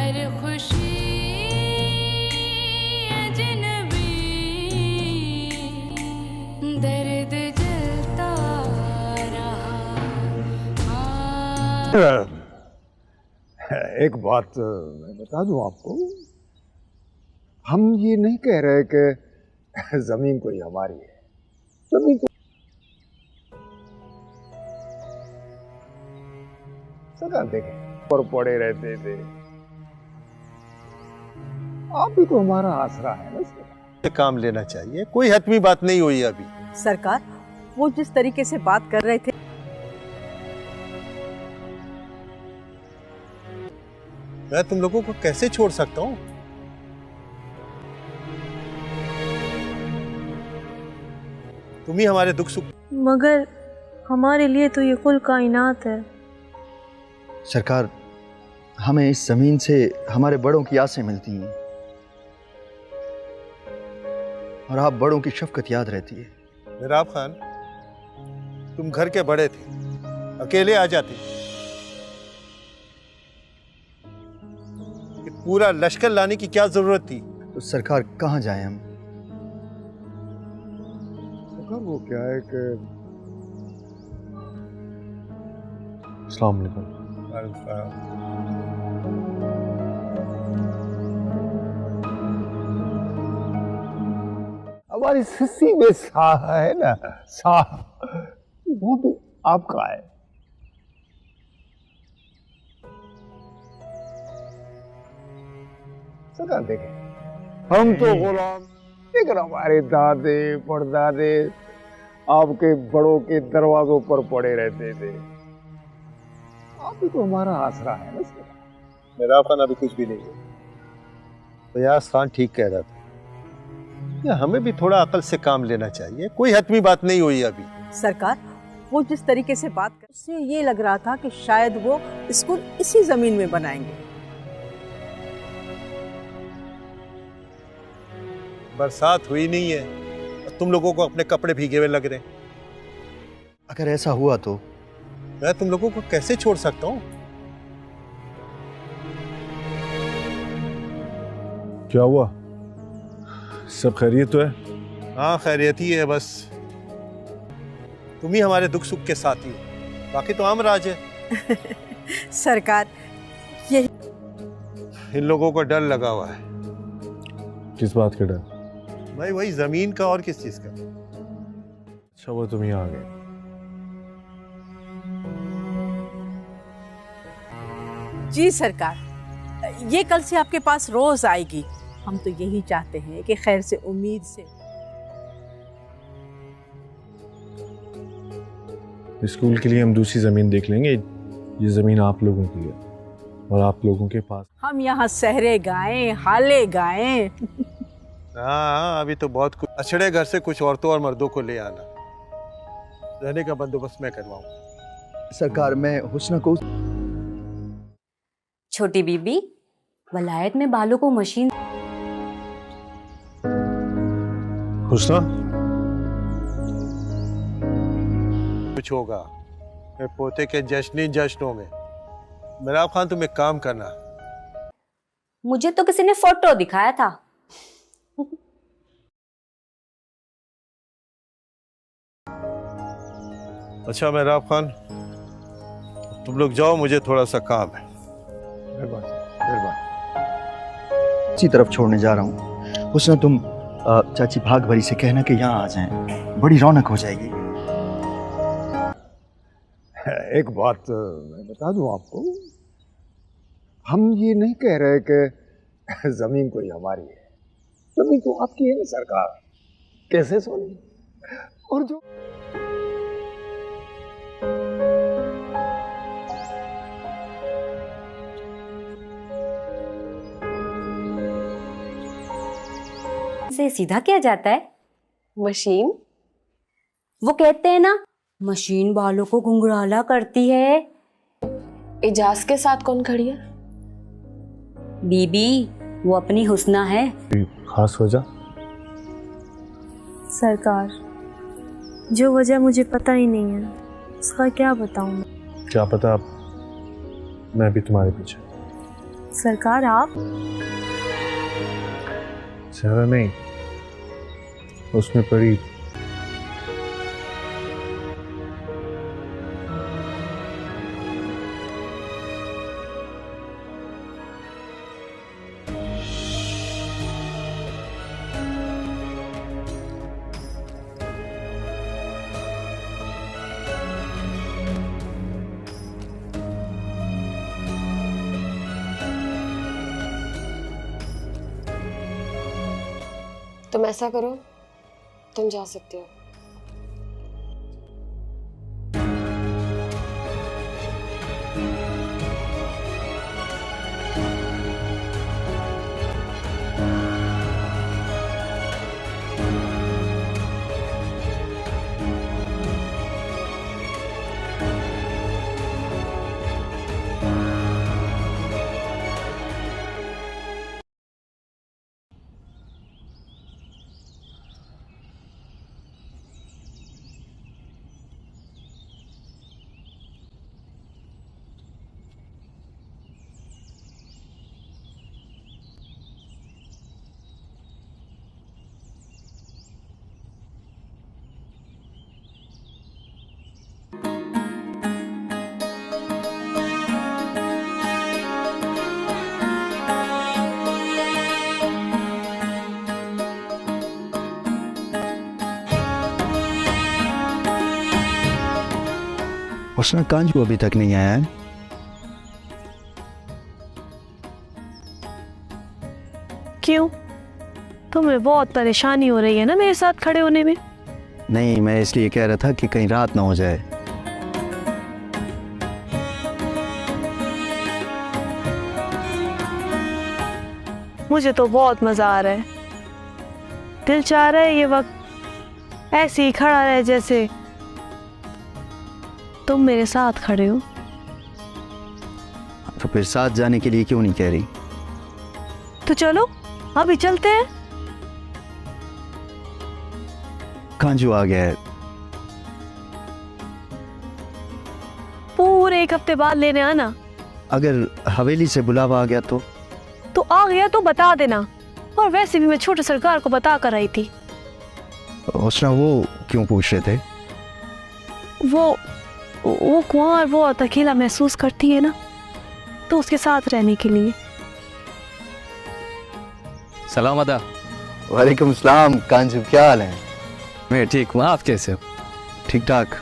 हर खुशी अजनबी, दर्द जलता रहा। एक बात मैं बता दूं आपको, हम ये नहीं कह रहे कि जमीन कोई हमारी है। जमीन तो सरकार देखे पर पड़े रहते थे, आप भी तो हमारा आसरा है ना। काम लेना चाहिए, कोई हतमी बात नहीं हुई अभी। सरकार, वो जिस तरीके से बात कर रहे थे, मैं तुम लोगों को कैसे छोड़ सकता हूँ? तुम ही हमारे दुख सुख। मगर हमारे लिए तो ये कुल कायनात है। सरकार, हमें इस जमीन से हमारे बड़ों की आसें मिलती हैं और आप बड़ों की शफकत याद रहती है। मिराब खान, तुम घर के बड़े थे, अकेले आ जाते। ये पूरा लश्कर लाने की क्या जरूरत थी? तो सरकार, कहाँ जाएं हम? सरकार वो क्या है कि अस्सलाम वालेकुम। हमारी सिस्सी में साह है ना, साह वो भी आपका है। सरकार देखें, हम तो गुलाम, लेकिन हमारे दादे परदादे आपके बड़ों के दरवाजों पर पड़े रहते थे। आप भी तो हमारा आसरा है ना। मिराब खान अभी कुछ भी नहीं है। फयाज खान ठीक कह रहा था, या हमें भी थोड़ा अकल से काम लेना चाहिए, कोई हतमी बात नहीं हुई अभी। सरकार, वो जिस तरीके से बात कर, उससे ये लग रहा था कि शायद वो स्कूल इसी जमीन में बनाएंगे। बरसात हुई नहीं है और तुम लोगों को अपने कपड़े भीगे हुए लग रहे हैं। अगर ऐसा हुआ तो मैं तुम लोगों को कैसे छोड़ सकता हूँ? क्या हुआ? सब खैरियत तो है? हाँ, खैरियत ही है, बस तुम ही हमारे दुख सुख के साथी हो, बाकी तो आम राज है। सरकार, ये इन लोगों को डर लगा हुआ है। किस बात का डर? भाई वही जमीन का, और किस चीज का। अच्छा वो तुम यहाँ आ गए। जी सरकार, ये कल से आपके पास रोज आएगी। हम तो यही चाहते हैं कि खैर से, उम्मीद से। स्कूल के लिए हम दूसरी जमीन देख लेंगे, ये जमीन आप लोगों की है और आप लोगों के पास। हम यहाँ सहरे गाएं, हाले गाएं। हाँ, अभी तो बहुत कुछ। अछड़े घर से कुछ औरतों और मर्दों को ले आना, रहने का बंदोबस्त मैं करवाऊंगा। सरकार, मैं हुस्ना को। छोटी बीबी, वलायत में बालों को मशीन। हुस्ना, कुछ होगा मेरे पोते के जश्नों में। मिराब खान, तुम एक काम करना। मुझे तो किसी ने फोटो दिखाया था। अच्छा मिराब खान, तुम लोग जाओ, मुझे थोड़ा सा काम है। इसी तरफ छोड़ने जा रहा हूँ। हुस्ना, तुम चाची भाग भरी से कहना कि यहाँ आ जाएं, बड़ी रौनक हो जाएगी। एक बात मैं बता दूं आपको, हम ये नहीं कह रहे कि जमीन कोई हमारी है। जमीन तो आपकी है ना सरकार, कैसे सोनी। और जो से सीधा किया जाता है। मशीन? वो कहते हैं ना, मशीन बालों को घुंघराला करती है। इजाज के साथ कौन खड़ी है? बीबी, वो अपनी हुस्ना है। खास वजह? सरकार, जो वजह मुझे पता ही नहीं है, उसका क्या बताऊं मैं। क्या पता, मैं भी तुम्हारे पीछे। सरकार आप? सारा नहीं, उसमें पड़ी। तुम ऐसा करो, तुम जा सकते हो। उसने कांजू अभी तक नहीं आया है। क्यों? तुम्हें बहुत परेशानी हो रही है ना मेरे साथ खड़े होने में? नहीं, मैं इसलिए कह रहा था कि कहीं रात ना हो जाए। मुझे तो बहुत मजा आ रहा है। दिल चाह रहा है ये वक्त ऐसे ही खड़ा रहे जैसे तुम मेरे साथ खड़े हो। तो फिर साथ जाने के लिए क्यों नहीं कह रही? तो चलो अभी चलते हैं। कांजू आ गया है। पूरे 1 हफ्ते बाद लेने आना। अगर हवेली से बुलावा आ गया तो आ गया तो बता देना। और वैसे भी मैं छोटे सरकार को बता कर आई थी। उसने वो क्यों पूछ रहे थे? वो कुंवर बहुत अकेला महसूस करती है ना, तो उसके साथ रहने के लिए। सलाम अदा। वालेकुम सलाम। कांजू क्या हाल है? मैं ठीक हूँ, आप कैसे हो? ठीक ठाक।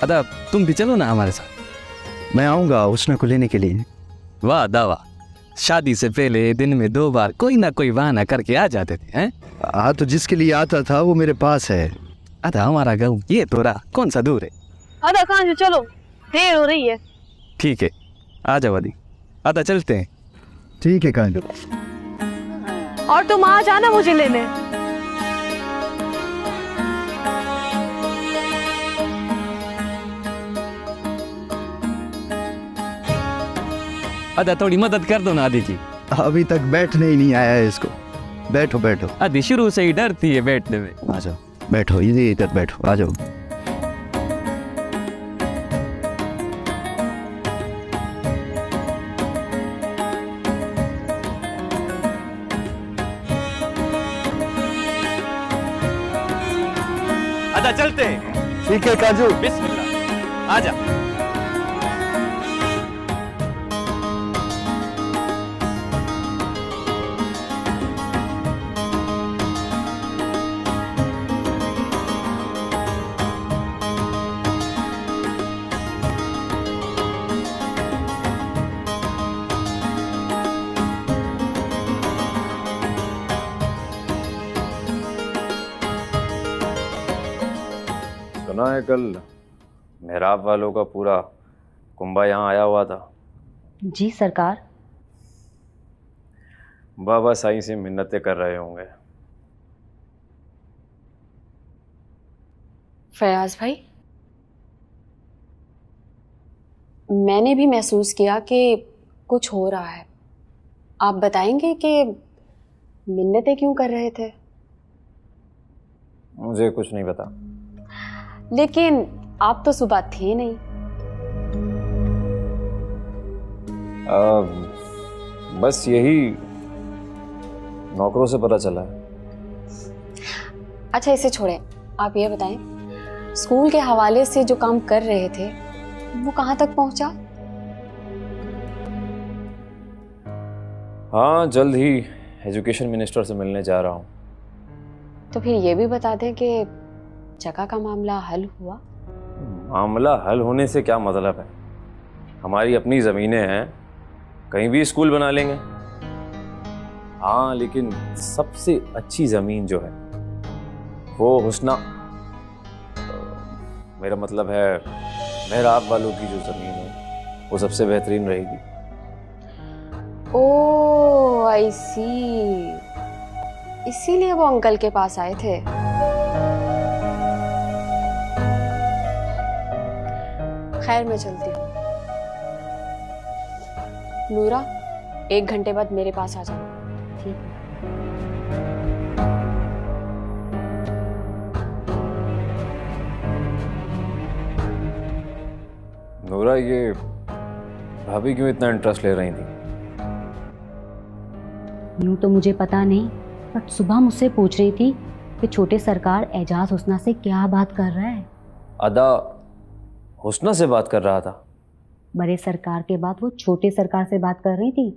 अदा तुम भी चलो ना हमारे साथ। मैं आऊँगा उसने को लेने के लिए। वाह दावा, शादी से पहले दिन में 2 बार कोई ना कोई बहाना करके आ जाते थे हैं? हाँ, तो जिसके लिए आता था वो मेरे पास है। अदा हमारा गाँव ये तो रहा, कौन सा दूर है। अदा कांजू चलो, देर हो रही है। ठीक है, आ जाओ अदी। अदा चलते हैं। ठीक है कांजू। और तुम आ जाना मुझे लेने। अदा थोड़ी मदद कर दो ना आदि की। अभी तक बैठने ही नहीं आया है इसको। बैठो बैठो। आदि शुरू से ही डरती है बैठने में। आ जाओ, बैठो, इधर बैठो, आ जाओ। अदा चलते हैं। ठीक है काजू। बिस्मिल्लाह, आ जा। सुना है कल मेहराब वालों का पूरा कुंभा यहाँ आया हुआ था। जी सरकार। बाबा साईं से मिन्नतें कर रहे होंगे। फयाज भाई, मैंने भी महसूस किया कि कुछ हो रहा है। आप बताएंगे कि मिन्नतें क्यों कर रहे थे? मुझे कुछ नहीं पता। लेकिन आप तो सुबह थे नहीं। बस यही नौकरों से पता चला है। अच्छा इसे छोड़ें, आप ये बताएं, स्कूल के हवाले से जो काम कर रहे थे वो कहाँ तक पहुंचा? हाँ, जल्द ही एजुकेशन मिनिस्टर से मिलने जा रहा हूँ। तो फिर ये भी बता दें कि जगह का मामला हल हुआ? मामला हल होने से क्या मतलब है? हमारी अपनी ज़मीनें हैं, कहीं भी स्कूल बना लेंगे। हाँ, लेकिन सबसे अच्छी ज़मीन जो है वो हुस्ना, मेरा मतलब है मेहराब वालों की जो ज़मीन है वो सबसे बेहतरीन रहेगी। ओह आई सी, इसीलिए वो अंकल के पास आए थे। खैर मैं चलती हूँ। नूरा, 1 घंटे बाद मेरे पास आ जाओ। ठीक है। नूरा, ये भाभी क्यों इतना इंटरेस्ट ले रही थी? यूं तो मुझे पता नहीं, बट सुबह मुझसे पूछ रही थी कि छोटे सरकार एजाज हुस्ना से क्या बात कर रहा है। अदा हुस्ना से बात कर रहा था। बड़े सरकार के बाद वो छोटे सरकार से बात कर रही थी